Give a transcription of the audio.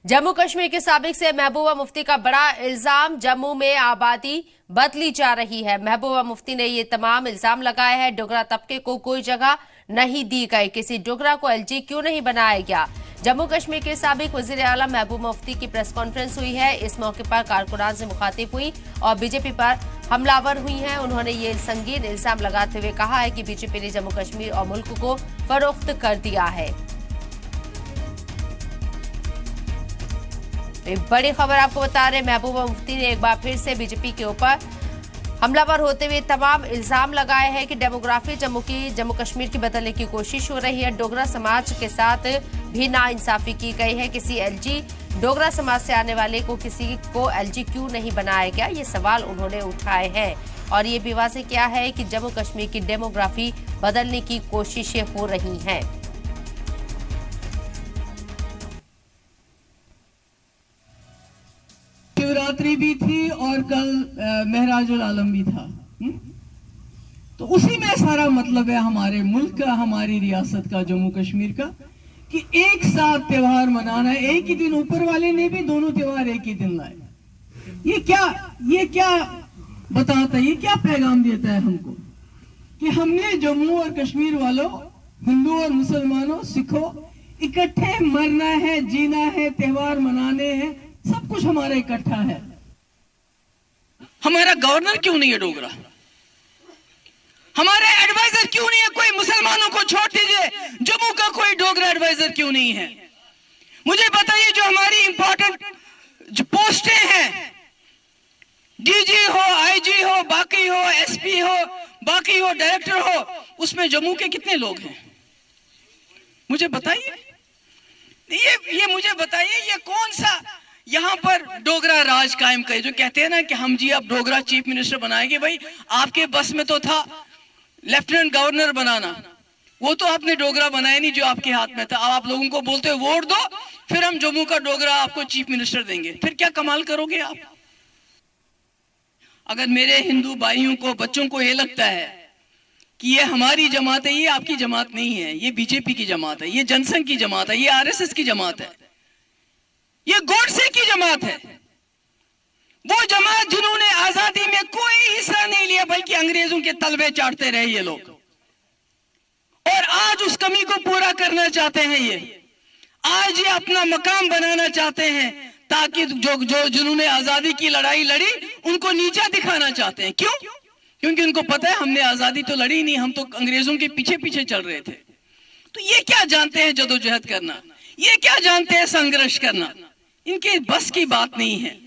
जम्मू कश्मीर के साबिक से महबूबा मुफ्ती का बड़ा इल्जाम, जम्मू में आबादी बदली जा रही है। महबूबा मुफ्ती ने ये तमाम इल्जाम लगाए हैं। डोगरा तबके को कोई जगह नहीं दी गई, किसी डोगरा को एलजी क्यों नहीं बनाया गया। जम्मू कश्मीर के साबिक वजीर आला महबूबा मुफ्ती की प्रेस कॉन्फ्रेंस हुई है। इस मौके पर कारकुनान से मुखातिब हुई और बीजेपी पर हमलावर हुई हैं। उन्होंने ये संगीन इल्जाम लगाते हुए कहा है कि बीजेपी ने जम्मू कश्मीर और मुल्क को फरोख्त कर दिया है। एक बड़ी खबर आपको बता रहे, महबूबा मुफ्ती ने एक बार फिर से बीजेपी के ऊपर हमलावर होते हुए तमाम इल्जाम लगाए हैं कि डेमोग्राफी जम्मू कश्मीर की बदलने की कोशिश हो रही है। डोगरा समाज के साथ भी नाइंसाफी की गई है। किसी एलजी डोगरा समाज से आने वाले को किसी को एलजी क्यों नहीं बनाया गया, ये सवाल उन्होंने उठाए हैं और ये भी वाज़ेह किया है कि जम्मू कश्मीर की डेमोग्राफी बदलने की कोशिशें हो रही हैं। शिवरात्रि भी थी और कल महराजुल आलम भी था। तो उसी में सारा मतलब है हमारे मुल्क का, हमारी रियासत का, जम्मू कश्मीर का, कि एक साथ त्योहार मनाना है। एक ही दिन ऊपर वाले ने भी दोनों त्योहार एक ही दिन लाए। ये क्या बताता है, ये क्या पैगाम देता है हमको कि हमने जम्मू और कश्मीर वालों, हिंदू और मुसलमानों, सिखों, इकट्ठे मरना है, जीना है, त्योहार मनाने हैं, सब कुछ हमारा इकट्ठा है। हमारा गवर्नर क्यों नहीं है डोगरा? हमारे एडवाइजर क्यों नहीं है? कोई मुसलमानों को छोड़ दीजिए, जम्मू का कोई डोगरा एडवाइजर क्यों नहीं है? मुझे बताइए, जो हमारी इंपॉर्टेंट जो पोस्टें हैं, डीजी हो, आईजी हो, बाकी हो, एसपी हो, बाकी हो, डायरेक्टर हो, उसमें जम्मू के कितने लोग हैं? मुझे बताइए। ये मुझे बताइए, ये कौन सा यहाँ पर डोगरा राज कायम करे? जो कहते हैं ना कि हम जी अब डोगरा चीफ मिनिस्टर बनाएंगे। भाई, आपके बस में तो था लेफ्टिनेंट गवर्नर बनाना, वो तो आपने डोगरा बनाया नहीं जो आपके हाथ में था। अब आप लोगों को बोलते हो वोट दो, फिर हम जम्मू का डोगरा आपको चीफ मिनिस्टर देंगे। फिर क्या कमाल करोगे आप? अगर मेरे हिंदू भाइयों को, बच्चों को ये लगता है कि ये हमारी जमात है, ये आपकी जमात नहीं है, ये बीजेपी की जमात है, ये जनसंघ की जमात है, ये आरएसएस की जमात है, ये गोडसे की जमात है। वो जमात जिन्होंने आजादी में कोई हिस्सा नहीं लिया, बल्कि अंग्रेजों के तलबे चाटते रहे ये लोग, और आज उस कमी को पूरा करना चाहते हैं। ये आज ये अपना मकाम बनाना चाहते हैं, ताकि जो जिन्होंने आजादी की लड़ाई लड़ी उनको नीचा दिखाना चाहते हैं। क्यों? क्योंकि उनको पता है हमने आजादी तो लड़ी नहीं, हम तो अंग्रेजों के पीछे पीछे चल रहे थे। तो ये क्या जानते हैं जदोजहद करना? ये क्या जानते हैं संघर्ष करना? इनके बस की बात नहीं है।